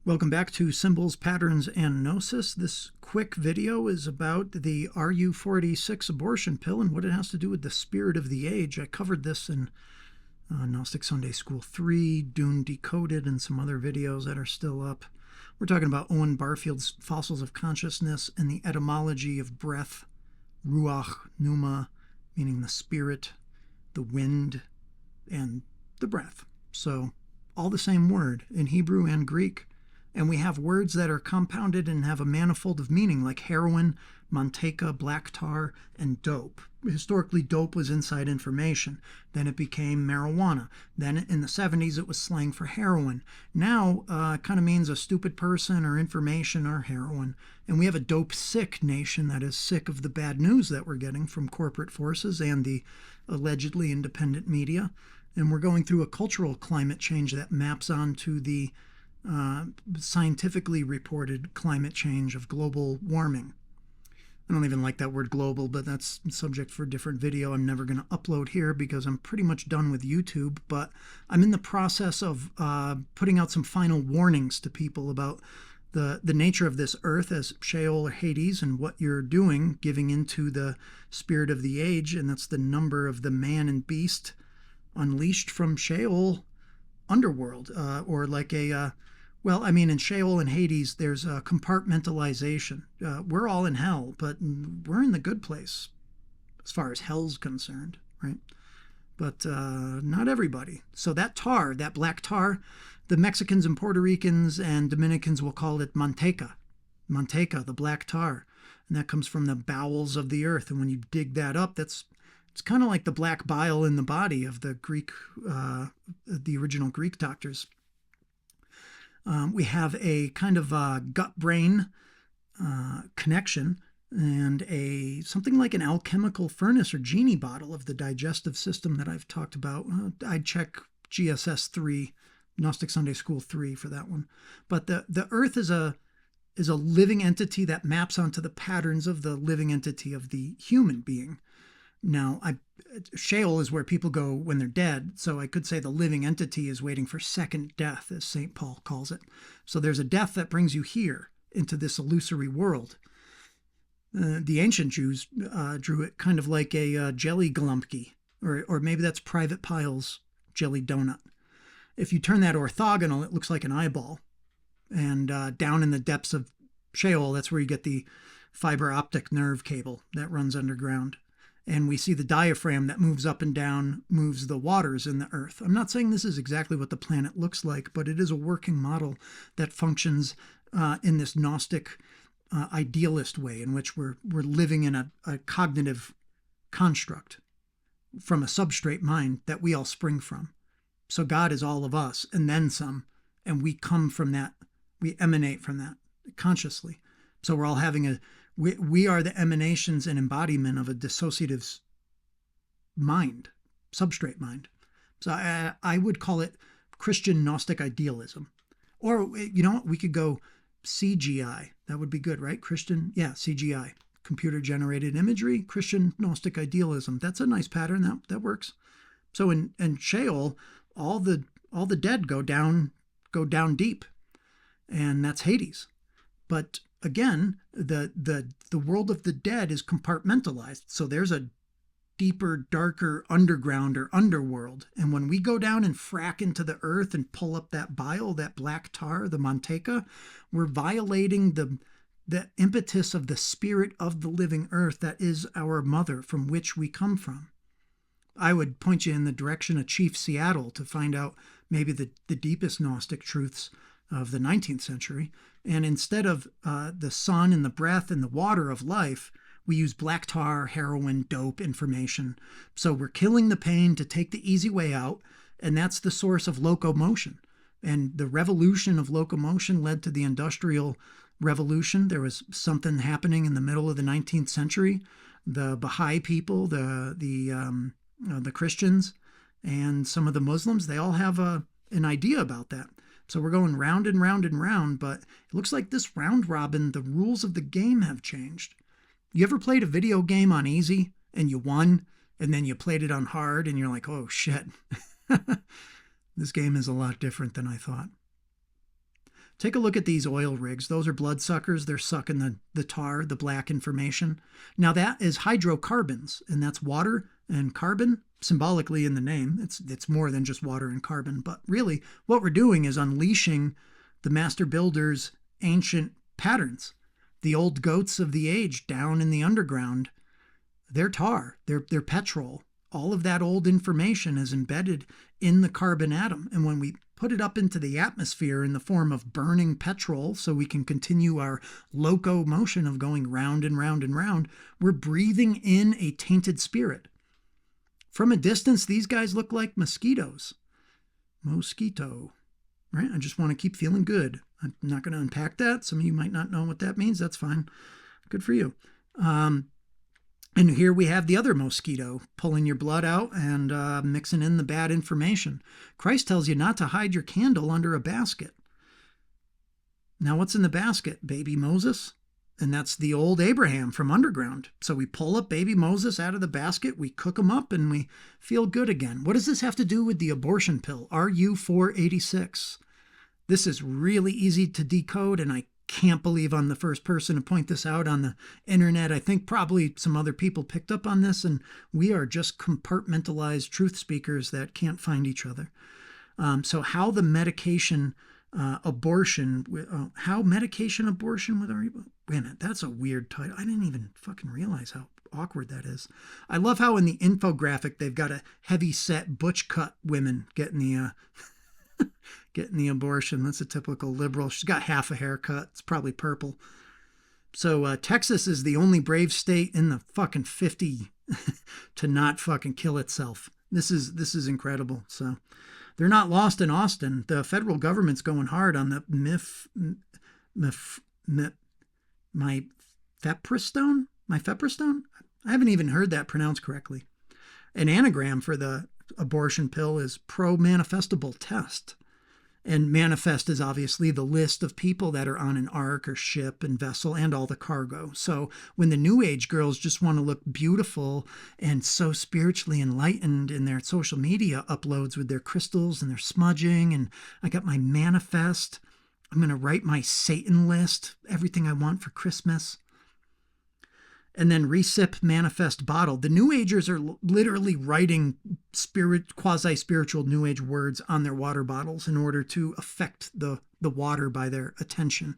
Welcome back to Symbols, Patterns, and Gnosis. This quick video is about the RU486 abortion pill and what it has to do with the spirit of the age. I covered this in Gnostic Sunday School 3, Dune Decoded, and some other videos that are still up. We're talking about Owen Barfield's Fossils of Consciousness and the etymology of breath, ruach, pneuma, meaning the spirit, the wind, and the breath. So all the same word in Hebrew and Greek. And we have words that are compounded and have a manifold of meaning, like heroin, manteca, black tar, and dope. Historically, dope was inside information. Then it became marijuana. Then in the 70s, it was slang for heroin. Now, it kind of means a stupid person or information or heroin. And we have a dope-sick nation that is sick of the bad news that we're getting from corporate forces and the allegedly independent media. And we're going through a cultural climate change that maps onto the scientifically reported climate change of global warming. I don't even like that word global, but that's a subject for a different video I'm never going to upload here because I'm pretty much done with YouTube. But I'm in the process of putting out some final warnings to people about the nature of this earth as Sheol or Hades and what you're doing, giving into the spirit of the age, and that's the number of the man and beast unleashed from Sheol underworld, or like a well, I mean, in Sheol and Hades, there's a compartmentalization. We're all in hell, but we're in the good place as far as hell's concerned, right? But not everybody. So that tar, that black tar, the Mexicans and Puerto Ricans and Dominicans will call it manteca. Manteca, the black tar. And that comes from the bowels of the earth. And when you dig that up, it's kind of like the black bile in the body of the Greek, the original Greek doctors. We have a kind of gut-brain connection and something like an alchemical furnace or genie bottle of the digestive system that I've talked about. I'd check GSS 3, Gnostic Sunday School 3 for that one. But the earth is a living entity that maps onto the patterns of the living entity of the human being. Now, Sheol is where people go when they're dead, so I could say the living entity is waiting for second death, as St. Paul calls it. So there's a death that brings you here into this illusory world. The ancient Jews drew it kind of like a jelly glumpki, or maybe that's Private Pile's jelly donut. If you turn that orthogonal, it looks like an eyeball. And down in the depths of Sheol, that's where you get the fiber optic nerve cable that runs underground. And we see the diaphragm that moves up and down, moves the waters in the earth. I'm not saying this is exactly what the planet looks like, but it is a working model that functions in this Gnostic idealist way in which we're living in a cognitive construct from a substrate mind that we all spring from. So God is all of us and then some, and we come from that, we emanate from that consciously. So we're all having we are the emanations and embodiment of a dissociative mind, substrate mind. So I would call it Christian Gnostic idealism. Or, you know what, we could go CGI. That would be good, right? Christian, yeah, CGI. Computer-generated imagery, Christian Gnostic idealism. That's a nice pattern. That works. So in Sheol, all the dead go down deep. And that's Hades. But again, the world of the dead is compartmentalized. So there's a deeper, darker underground or underworld. And when we go down and frack into the earth and pull up that bile, that black tar, the manteca, we're violating the impetus of the spirit of the living earth that is our mother, from which we come from. I would point you in the direction of Chief Seattle to find out maybe the deepest Gnostic truths of the 19th century. And instead of the sun and the breath and the water of life, we use black tar, heroin, dope, information. So we're killing the pain to take the easy way out, and that's the source of locomotion. And the revolution of locomotion led to the Industrial Revolution. There was something happening in the middle of the 19th century. The Baha'i people, the Christians, and some of the Muslims, they all have an idea about that. So we're going round and round and round, but it looks like this round robin, the rules of the game have changed. You ever played a video game on easy and you won, and then you played it on hard and you're like, oh shit, this game is a lot different than I thought. Take a look at these oil rigs. Those are bloodsuckers. They're sucking the tar, the black information. Now that is hydrocarbons, and that's water and carbon, symbolically in the name. It's more than just water and carbon, but really what we're doing is unleashing the master builder's ancient patterns. The old goats of the age down in the underground, they're tar, they're petrol. All of that old information is embedded in the carbon atom. And when we put it up into the atmosphere in the form of burning petrol so we can continue our locomotion of going round and round and round, we're breathing in a tainted spirit. From a distance, these guys look like mosquitoes. Mosquito, right? I just want to keep feeling good. I'm not going to unpack that. Some of you might not know what that means. That's fine. Good for you. And here we have the other mosquito pulling your blood out and mixing in the bad information. Christ tells you not to hide your candle under a basket. Now, what's in the basket? Baby Moses. And that's the old Abraham from underground. So we pull up baby Moses out of the basket, we cook him up, and we feel good again. What does this have to do with the abortion pill, RU486? This is really easy to decode, and I can't believe I'm the first person to point this out on the internet. I think probably some other people picked up on this, and we are just compartmentalized truth speakers that can't find each other. So how the medication abortion, how medication abortion with wait a minute, that's a weird title. I didn't even fucking realize how awkward that is. I love how in the infographic they've got a heavy set butch cut women getting the getting the abortion. That's a typical liberal. She's got half a haircut. It's probably purple. So Texas is the only brave state in the fucking 50 to not fucking kill itself. This is incredible. So they're not lost in Austin. The federal government's going hard on the mifepristone. I haven't even heard that pronounced correctly. An anagram for the abortion pill is pro-manifestable test. And manifest is obviously the list of people that are on an ark or ship and vessel and all the cargo. So when the New Age girls just want to look beautiful and so spiritually enlightened in their social media uploads with their crystals and their smudging, and I got my manifest, I'm going to write my Satan list, everything I want for Christmas. And then recip manifest bottle. The New Agers are literally writing quasi-spiritual New Age words on their water bottles in order to affect the water by their attention.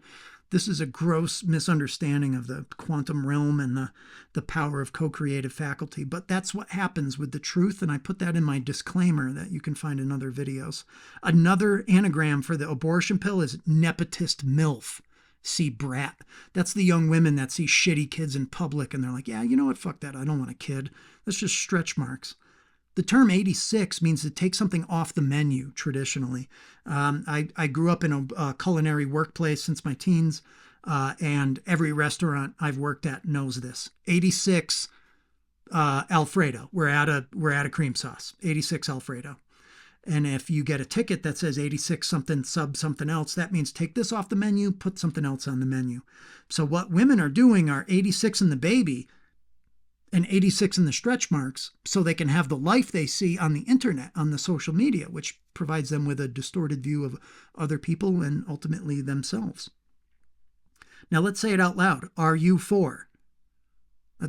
This is a gross misunderstanding of the quantum realm and the power of co-creative faculty. But that's what happens with the truth, and I put that in my disclaimer that you can find in other videos. Another anagram for the abortion pill is nepotist MILF. See brat. That's the young women that see shitty kids in public and they're like, yeah, you know what, fuck that, I don't want a kid. That's just stretch marks. The term 86 means to take something off the menu traditionally. I grew up in a culinary workplace since my teens, and every restaurant I've worked at knows this. 86 Alfredo. We're at a cream sauce. 86 Alfredo. And if you get a ticket that says 86 something sub something else, that means take this off the menu, put something else on the menu. So what women are doing are 86 in the baby and 86 in the stretch marks so they can have the life they see on the internet, on the social media, which provides them with a distorted view of other people and ultimately themselves. Now let's say it out loud. RU4.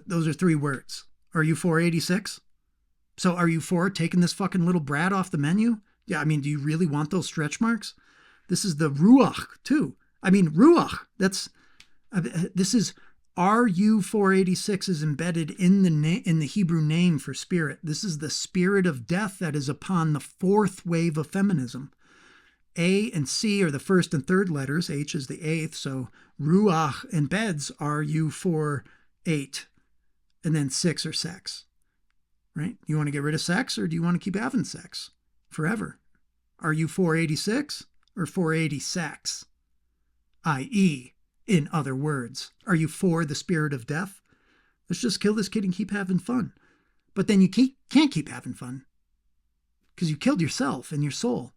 Those are 3 words. RU486? So are you for taking this fucking little brat off the menu? Yeah, I mean, do you really want those stretch marks? This is the Ruach, too. I mean, Ruach, this is RU486 is embedded in the Hebrew name for spirit. This is the spirit of death that is upon the 4th wave of feminism. A and C are the 1st and 3rd letters. H is the 8th. So Ruach embeds RU48. And then 6 are sex. Right? You want to get rid of sex, or do you want to keep having sex forever? Are you 486 or 480 sex? I.e., in other words, are you for the spirit of death? Let's just kill this kid and keep having fun. But then you can't keep having fun because you killed yourself and your soul.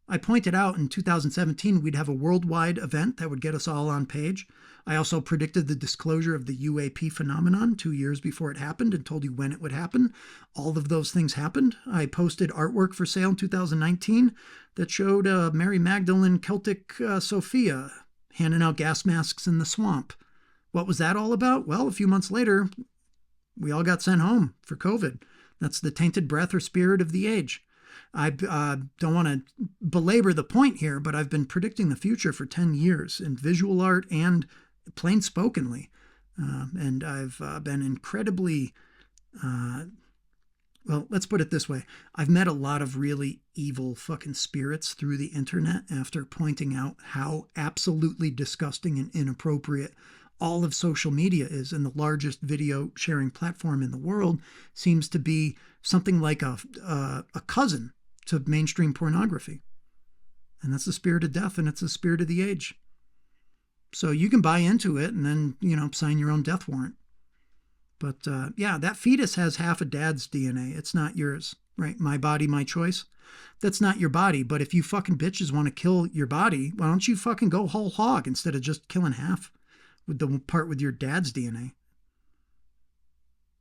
I pointed out in 2017 we'd have a worldwide event that would get us all on page. I also predicted the disclosure of the UAP phenomenon 2 years before it happened and told you when it would happen. All of those things happened. I posted artwork for sale in 2019 that showed Mary Magdalene Celtic Sophia handing out gas masks in the swamp. What was that all about? Well, a few months later, we all got sent home for COVID. That's the tainted breath or spirit of the age. I don't want to belabor the point here, but I've been predicting the future for 10 years in visual art and plain spokenly. And I've been incredibly, well, let's put it this way. I've met a lot of really evil fucking spirits through the internet after pointing out how absolutely disgusting and inappropriate all of social media is, and the largest video sharing platform in the world seems to be something like a cousin to mainstream pornography. And that's the spirit of death, and it's the spirit of the age. So you can buy into it and then, sign your own death warrant. But yeah, that fetus has half a dad's DNA. It's not yours, right? My body, my choice. That's not your body. But if you fucking bitches want to kill your body, why don't you fucking go whole hog instead of just killing half with the part with your dad's DNA?